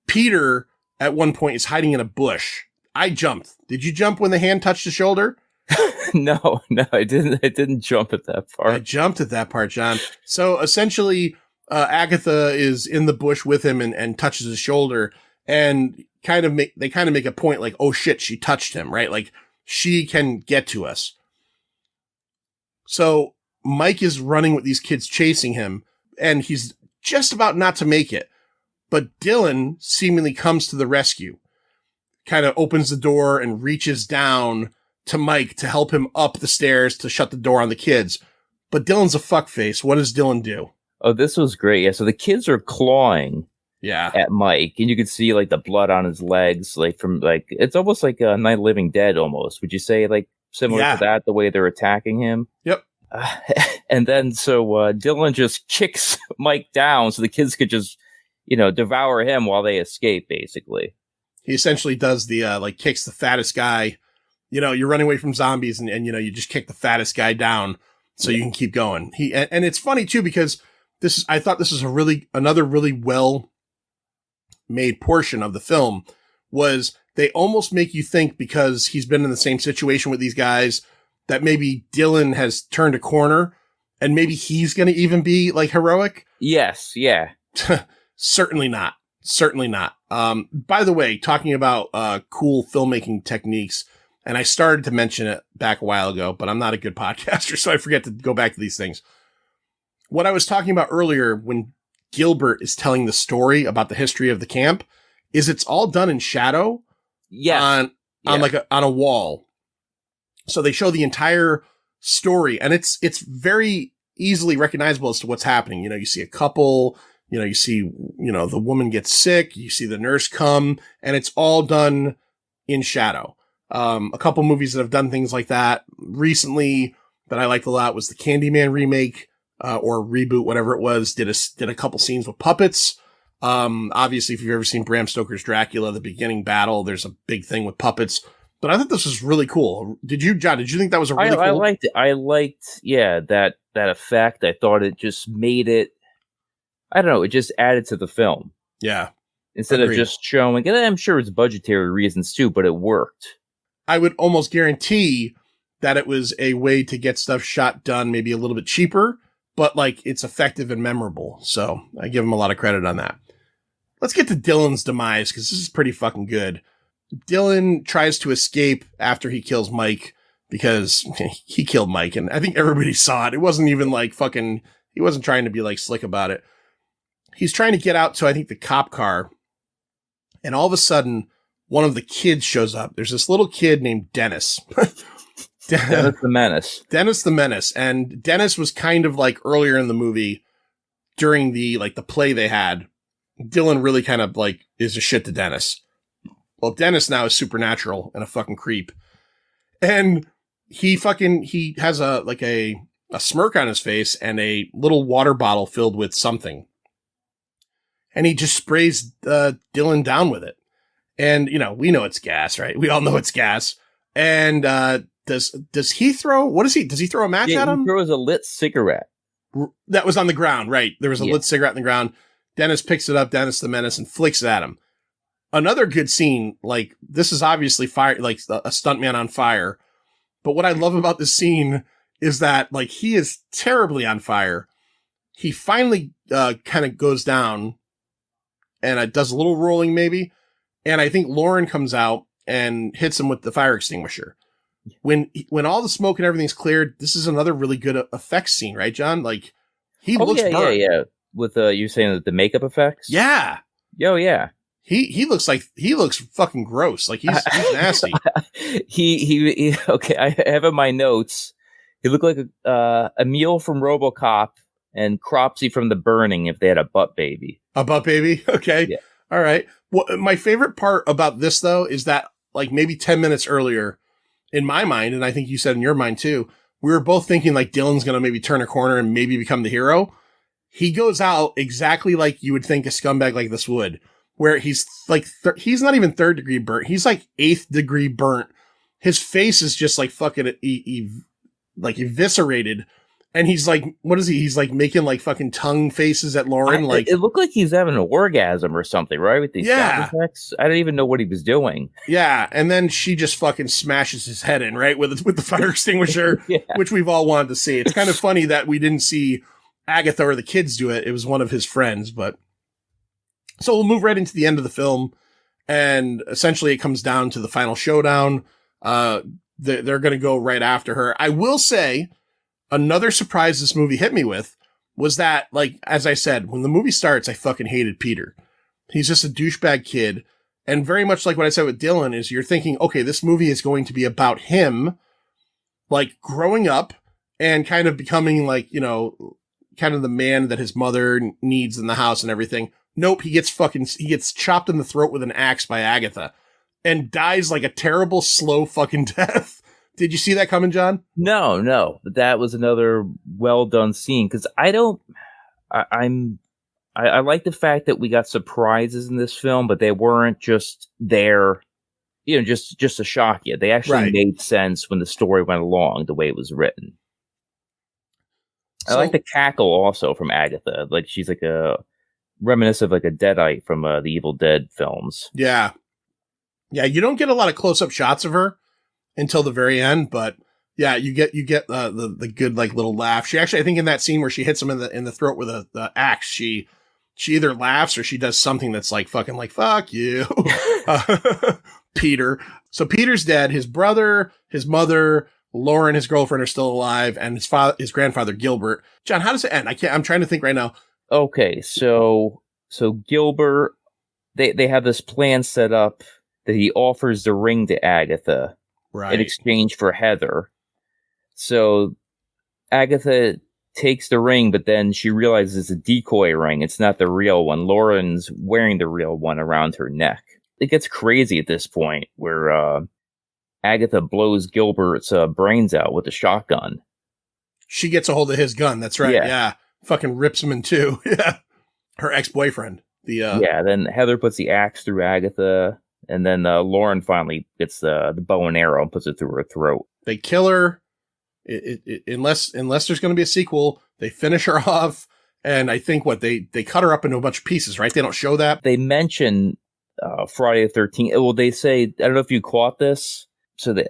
Peter, at one point, is hiding in a bush. I jumped. Did you jump when the hand touched his shoulder? No, I didn't. I didn't jump at that part. I jumped at that part, John. So Agatha is in the bush with him and touches his shoulder. And they kind of make a point like, oh shit, she touched him, right? Like she can get to us. So Mike is running with these kids chasing him, and he's just about not to make it. But Dylan seemingly comes to the rescue, kind of opens the door and reaches down to Mike to help him up the stairs to shut the door on the kids. But Dylan's a fuckface. What does Dylan do? Oh, this was great. Yeah, so the kids are clawing at Mike, and you could see like the blood on his legs, like from like it's almost like a Night of the Living Dead almost. Would you say like similar to that, the way they're attacking him? Yep. And then so Dylan just kicks Mike down so the kids could just, devour him while they escape, basically. He essentially does the, kicks the fattest guy. You're running away from zombies and you just kick the fattest guy down so you can keep going. And it's funny too, because I thought this was another really well made portion of the film was they almost make you think because he's been in the same situation with these guys that maybe Dylan has turned a corner and maybe he's going to even be like heroic. Yes. Yeah. Certainly not. Certainly not. By the way, talking about cool filmmaking techniques, and I started to mention it back a while ago, but I'm not a good podcaster, so I forget to go back to these things. What I was talking about earlier when Gilbert is telling the story about the history of the camp is it's all done in shadow on a wall. So they show the entire story, and it's very easily recognizable as to what's happening. You see a couple, you see, the woman gets sick, you see the nurse come, and it's all done in shadow. A couple movies that have done things like that recently that I liked a lot was the Candyman remake, or reboot, whatever it was, did a couple scenes with puppets. Obviously, if you've ever seen Bram Stoker's Dracula, the beginning battle, there's a big thing with puppets. But I thought this was really cool. Did you, John? Did you think that was a really cool? I liked it. I liked, that effect. I thought it just made it. I don't know. It just added to the film. Yeah. Instead of just showing, and I'm sure it's budgetary reasons too, but it worked. I would almost guarantee that it was a way to get stuff shot done, maybe a little bit cheaper, but it's effective and memorable. So I give him a lot of credit on that. Let's get to Dylan's demise, because this is pretty fucking good. Dylan tries to escape after he kills Mike, because he killed Mike, and I think everybody saw it. It wasn't even he wasn't trying to be slick about it. He's trying to get out to, I think, the cop car, and all of a sudden, one of the kids shows up. There's this little kid named Dennis. Dennis the Menace. Dennis the Menace. And Dennis was kind of earlier in the movie, during the play they had, Dylan really kind of is a shit to Dennis. Well, Dennis now is supernatural and a fucking creep. And he has a smirk on his face and a little water bottle filled with something. And he just sprays Dylan down with it. And, we know it's gas, right? We all know it's gas. And does he throw, does he throw a match at him? He throws a lit cigarette. That was on the ground, right? There was a lit cigarette on the ground. Dennis picks it up, Dennis the Menace, and flicks it at him. Another good scene, this is obviously fire, a stuntman on fire. But what I love about this scene is that, he is terribly on fire. He finally kind of goes down and does a little rolling maybe. And I think Lauren comes out and hits him with the fire extinguisher. When all the smoke and everything's cleared, this is another really good effects scene, right, John? He looks burnt. Yeah. With you saying that the makeup effects? Yeah. Oh, yeah. He looks fucking gross. He's nasty. he okay. I have in my notes. He looked like a Emil from RoboCop and Cropsy from The Burning if they had a butt baby. A butt baby? Okay. Yeah. All right. Well, my favorite part about this though is that maybe 10 minutes earlier, in my mind, and I think you said in your mind too, we were both thinking Dylan's gonna maybe turn a corner and maybe become the hero. He goes out exactly like you would think a scumbag like this would, where he's he's not even 3rd degree burnt. He's 8th degree burnt. His face is just fucking eviscerated. And he's what is he? He's making fucking tongue faces at Lauren. It looked like he's having an orgasm or something, right? With these sound effects. I don't even know what he was doing. Yeah. And then she just fucking smashes his head in, right? With the fire extinguisher, which we've all wanted to see. It's kind of funny that we didn't see Agatha or the kids do it. It was one of his friends, but so we'll move right into the end of the film, and essentially it comes down to the final showdown. They're going to go right after her. I will say another surprise this movie hit me with was that, as I said, when the movie starts, I fucking hated Peter. He's just a douchebag kid. And very much like what I said with Dylan is you're thinking, okay, this movie is going to be about him, growing up and kind of becoming kind of the man that his mother needs in the house and everything. Nope, he gets chopped in the throat with an axe by Agatha and dies a terrible, slow fucking death. Did you see that coming, John? No. But that was another well done scene, because I like the fact that we got surprises in this film, but they weren't just there, just to shock you. They actually made sense when the story went along the way it was written. I like the cackle also from Agatha. She's a reminiscent of a Deadite from the Evil Dead films. Yeah. Yeah, you don't get a lot of close-up shots of her until the very end, but yeah, you get the good little laugh. She actually, I think in that scene where she hits him in the throat with the axe, she she either laughs or she does something that's like fucking like, fuck you, Peter. So Peter's dead. His brother, his mother, Lauren, his girlfriend are still alive, and his grandfather, Gilbert. John, how does it end? I'm trying to think right now. Okay, so Gilbert, they have this plan set up that he offers the ring to Agatha in exchange for Heather. So Agatha takes the ring, but then she realizes it's a decoy ring. It's not the real one. Lauren's wearing the real one around her neck. It gets crazy at this point where Agatha blows Gilbert's brains out with a shotgun. She gets a hold of his gun. That's right. Yeah. Fucking rips him in two. Yeah. Her ex-boyfriend. Then Heather puts the axe through Agatha, and then Lauren finally gets the bow and arrow and puts it through her throat. They kill her. Unless there's going to be a sequel, they finish her off. And I think they cut her up into a bunch of pieces, right? They don't show that. They mention Friday the 13th. Well, they say, I don't know if you caught this. So they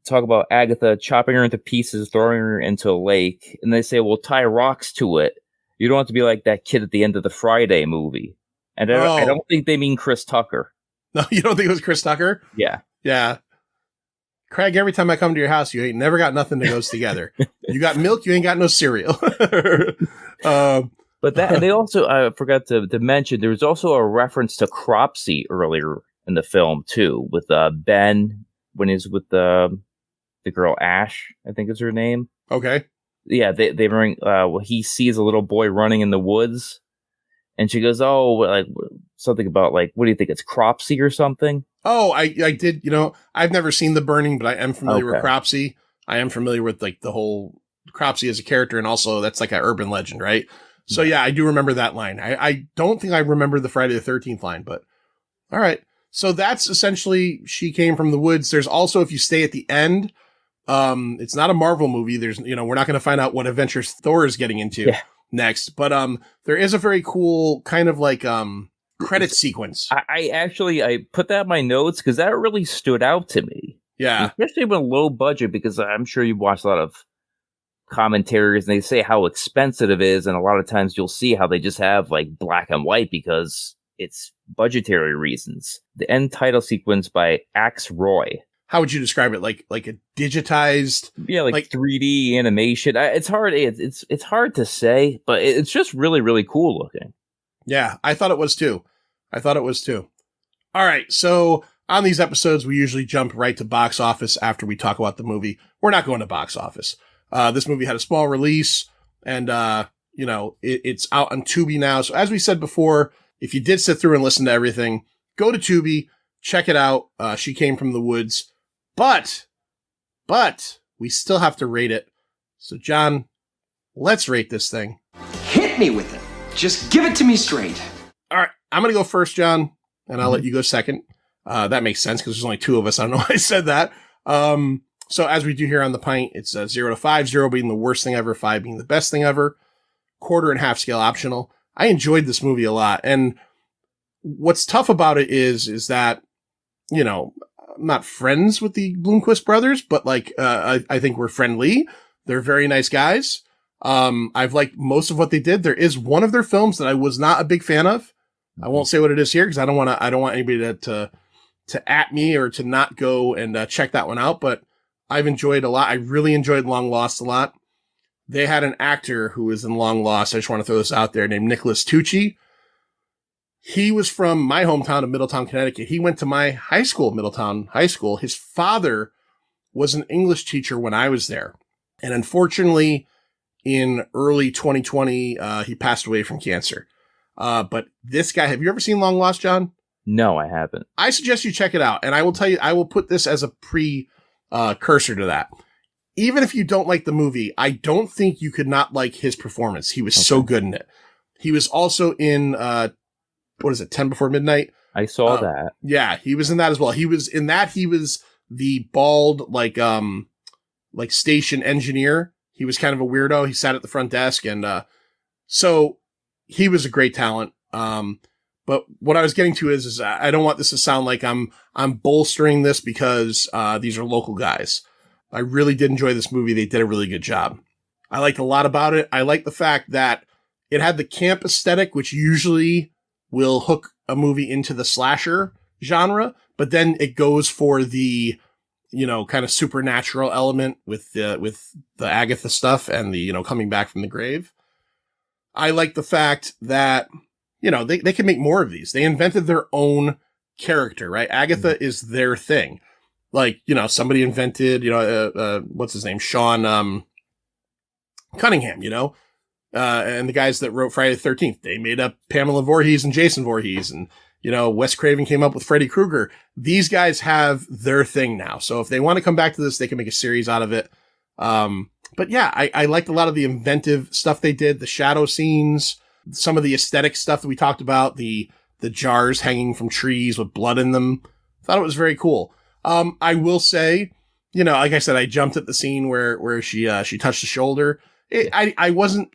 talk about Agatha chopping her into pieces, throwing her into a lake. And they say, well, tie rocks to it. You don't have to be like that kid at the end of the Friday movie. And I don't think they mean Chris Tucker. No, you don't think it was Chris Tucker? Yeah. Yeah. Craig, every time I come to your house, you ain't never got nothing that goes together. You got milk, you ain't got no cereal. But that, and they also, I forgot to mention, there was also a reference to Cropsey earlier in the film, too, with Ben, when he's with the girl Ash, I think is her name. Okay. Yeah, they bring, he sees a little boy running in the woods, and she goes, oh, like, something about, like, what do you think, it's Cropsey or something? Oh, I did, I've never seen The Burning, but I am familiar with Cropsey. I am familiar with, like, the whole Cropsey as a character, and also that's like an urban legend, right? So, yeah, I do remember that line. I don't think I remember the Friday the 13th line, but all right. So that's essentially she came from the woods. There's also, if you stay at the end, it's not a Marvel movie. There's, we're not going to find out what adventures Thor is getting into next, but there is a very cool kind of like credit sequence. I put that in my notes because that really stood out to me. Yeah. Especially with a low budget, because I'm sure you watch a lot of commentaries and they say how expensive it is, and a lot of times you'll see how they just have like black and white because it's budgetary reasons. The end title sequence by Axe Roy. How would you describe it? Like a digitized, like 3D animation. It's hard. It's hard to say, but it's just really, really cool looking. Yeah, I thought it was too. All right, so on these episodes, we usually jump right to box office after we talk about the movie. We're not going to box office. This movie had a small release, and it's out on Tubi now. So as we said before, if you did sit through and listen to everything, go to Tubi, check it out. She Came from the Woods, but we still have to rate it. So John, let's rate this thing. Hit me with it. Just give it to me straight. All right, I'm going to go first, John, and I'll let you go second. That makes sense because there's only two of us. I don't know why I said that. So as we do here on the Pint, it's 0 to 5, 0 being the worst thing ever, 5 being the best thing ever, quarter and half scale optional. I enjoyed this movie a lot. And what's tough about it is that, I'm not friends with the Bloomquist brothers, but like, I think we're friendly. They're very nice guys. I've liked most of what they did. There is one of their films that I was not a big fan of. I won't say what it is here because I don't want anybody to at me or to not go and check that one out, but I've enjoyed a lot. I really enjoyed Long Lost a lot. They had an actor who was in Long Lost. I just want to throw this out there, named Nicholas Tucci. He was from my hometown of Middletown, Connecticut. He went to my high school, Middletown High School. His father was an English teacher when I was there. And unfortunately, in early 2020, he passed away from cancer. But this guy, have you ever seen Long Lost, John? No, I haven't. I suggest you check it out. And I will tell you, I will put this as a cursor to that. Even if you don't like the movie, I don't think you could not like his performance. He was so good in it. He was also in, 10 Before Midnight? I saw that. Yeah, he was in that as well. He was the bald, like station engineer. He was kind of a weirdo. He sat at the front desk, and so he was a great talent. But what I was getting to is I don't want this to sound like I'm bolstering this because these are local guys. I really did enjoy this movie. They did a really good job. I liked a lot about it. I like the fact that It had the camp aesthetic, which usually will hook a movie into the slasher genre, but then it goes for the, kind of supernatural element with the Agatha stuff and the, coming back from the grave. I like the fact that, they can make more of these. They invented their own character, right? Agatha is their thing. Like, somebody invented, what's his name? Sean, Cunningham, and the guys that wrote Friday the 13th, they made up Pamela Voorhees and Jason Voorhees, and, Wes Craven came up with Freddy Krueger. These guys have their thing now. So if they want to come back to this, they can make a series out of it. But yeah, I liked a lot of the inventive stuff they did, the shadow scenes, some of the aesthetic stuff that we talked about, the jars hanging from trees with blood in them. Thought it was very cool. I will say, like I said, I jumped at the scene where she touched the shoulder. It wasn't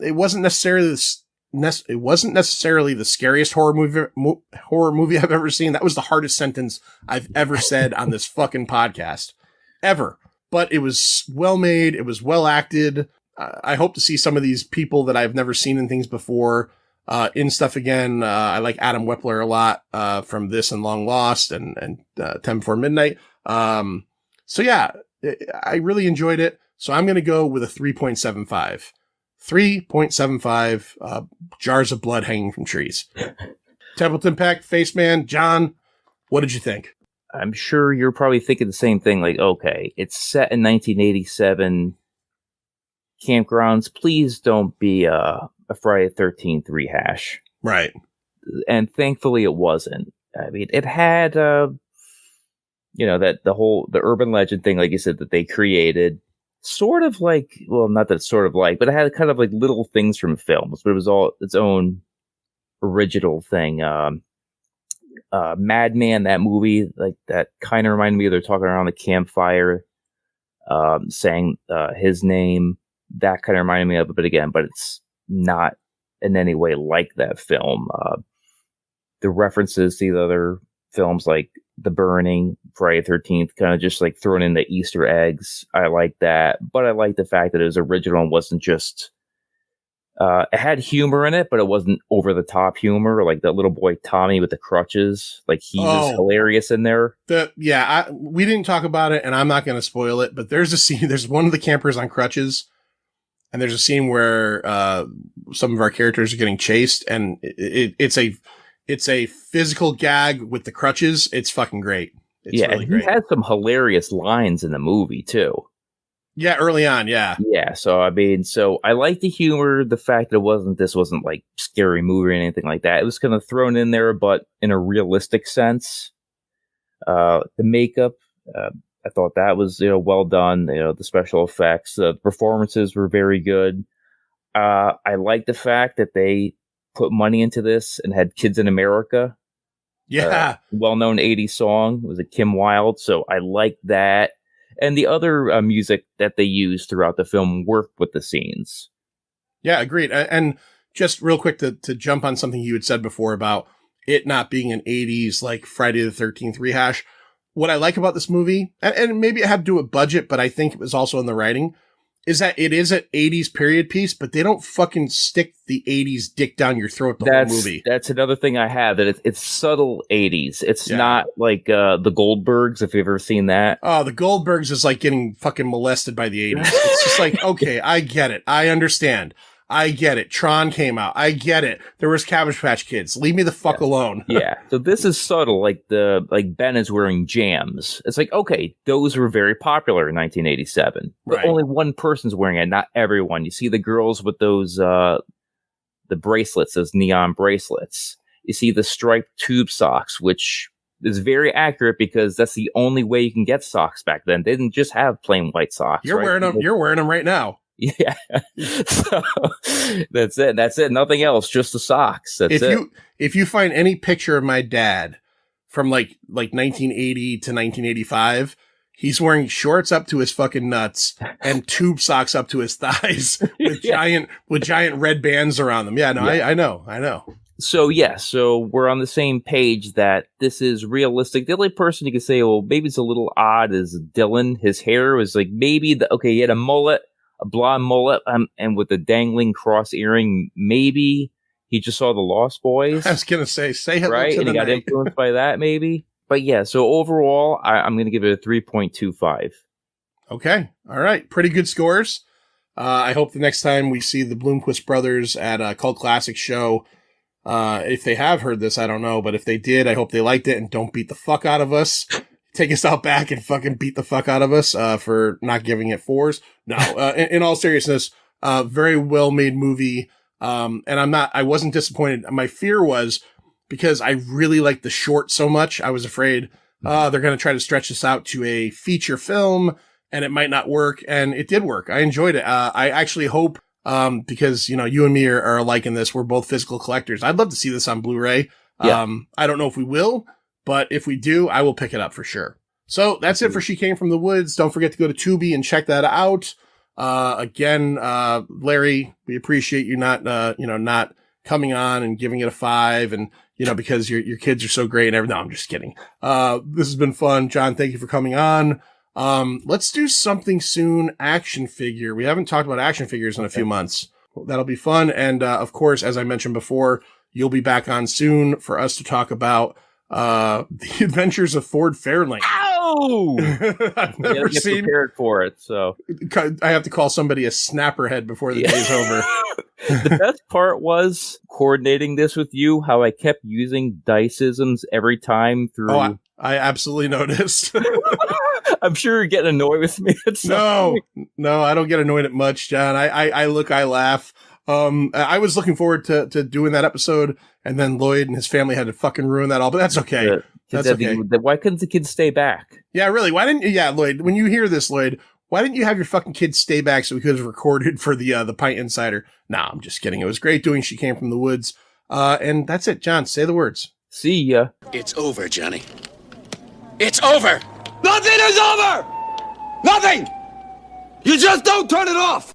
necessarily the scariest horror movie I've ever seen. That was the hardest sentence I've ever said on this fucking podcast ever. But it was well made. It was well acted. I hope to see some of these people that I've never seen in things before, in stuff again. I like Adam Wepler a lot, from this and Long Lost and 10 Before Midnight. So yeah, I really enjoyed it. So I'm going to go with a 3.75. 3.75 jars of blood hanging from trees. Templeton Peck, Faceman, John, what did you think? I'm sure you're probably thinking the same thing. Like, okay, it's set in 1987. Campgrounds, please don't be a Friday the 13th rehash. Right. And thankfully it wasn't. I mean, it had, that the urban legend thing, like you said, that they created. Sort of like, well, not that it's sort of like, but it had kind of like little things from films, but it was all its own original thing. Madman, that movie, like that kind of reminded me of they're talking around the campfire, saying his name. That kind of reminded me of it, but again, but it's not in any way like that film. The references to the other films like The Burning, Friday the 13th, kind of just like throwing in the Easter eggs. I like that, but I like the fact that it was original and wasn't just, it had humor in it, but it wasn't over the top humor, like that little boy Tommy with the crutches. Like he was hilarious in there. We didn't talk about it and I'm not going to spoil it, but there's a scene, there's one of the campers on crutches and there's a scene where, some of our characters are getting chased and it's a physical gag with the crutches. It's fucking great. It's really great. He had some hilarious lines in the movie too. Yeah, early on, yeah. Yeah, so I mean, I like the humor, the fact that this wasn't like scary movie or anything like that. It was kind of thrown in there, but in a realistic sense. The makeup, I thought that was, well done. The special effects, the performances were very good. I like the fact that they put money into this and had Kids in America. Yeah. Well-known 80s song. It was a Kim Wilde. So I like that. And the other music that they used throughout the film worked with the scenes. Yeah, agreed. And just real quick to jump on something you had said before about it not being an 80s like Friday the 13th rehash. What I like about this movie, and maybe it had to do with budget, but I think it was also in the writing, is that it is an 80s period piece, but they don't fucking stick the 80s dick down your throat the whole movie. That's another thing I have, that it's subtle 80s. It's not like the Goldbergs, if you've ever seen that. Oh, the Goldbergs is like getting fucking molested by the 80s. It's just like, okay, I get it. I understand. I get it. Tron came out. I get it. There was Cabbage Patch Kids. Leave me the fuck alone. Yeah. So this is subtle. Like Ben is wearing jams. It's like, okay, those were very popular in 1987. But right. Only one person's wearing it, not everyone. You see the girls with those, the bracelets, those neon bracelets. You see the striped tube socks, which is very accurate because that's the only way you can get socks back then. They didn't just have plain white socks. You're wearing them. You're wearing them right now. Yeah, so that's it. That's it. Nothing else. Just the socks. That's it. If you find any picture of my dad from like 1980 to 1985, he's wearing shorts up to his fucking nuts and tube socks up to his thighs with giant red bands around them. Yeah, no, yeah. I know. So we're on the same page that this is realistic. The only person you could say, well, maybe it's a little odd is Dylan. His hair was like maybe he had a mullet. a blonde mullet and with a dangling cross earring. Maybe he just saw the Lost Boys. I was going to say hello right? to And the he got night. influenced by that, maybe. But yeah, so overall, I'm going to give it a 3.25. Okay. All right. Pretty good scores. I hope the next time we see the Bloomquist brothers at a Cult Classic show, if they have heard this, I don't know, but if they did, I hope they liked it and don't beat the fuck out of us. Take us out back and fucking beat the fuck out of us for not giving it 4s. No, in all seriousness, very well made movie. And I wasn't disappointed. My fear was because I really liked the short so much. I was afraid they're going to try to stretch this out to a feature film and it might not work. And it did work. I enjoyed it. I actually hope, because, you and me are liking this. We're both physical collectors. I'd love to see this on Blu-ray. Yeah. I don't know if we will, but if we do, I will pick it up for sure. So that's it for She Came from the Woods. Don't forget to go to Tubi and check that out. Again, Larry, we appreciate you not coming on and giving it a 5 and, because your kids are so great and everything. No, I'm just kidding. This has been fun. John, thank you for coming on. Let's do something soon. Action figure. We haven't talked about action figures in a few months. That'll be fun. And, of course, as I mentioned before, you'll be back on soon for us to talk about, the adventures of Ford Fairlane. Ow! I've never Get seen. prepared for it, so. I have to call somebody a snapperhead before the day's over. The best part was coordinating this with you, how I kept using diceisms every time through. Oh, I absolutely noticed. I'm sure you're getting annoyed with me. No, I don't get annoyed at much, John. I look, I laugh. I was looking forward to doing that episode, and then Lloyd and his family had to fucking ruin that all, but that's okay. That's okay. Why couldn't the kids stay back? Yeah, really. Why didn't you? Yeah, Lloyd, when you hear this, Lloyd, why didn't you have your fucking kids stay back so we could have recorded for the Pint Insider? Nah, I'm just kidding. It was great doing She Came from the Woods. And that's it. John, say the words. See ya. It's over, Johnny. It's over! Nothing is over! Nothing! You just don't turn it off!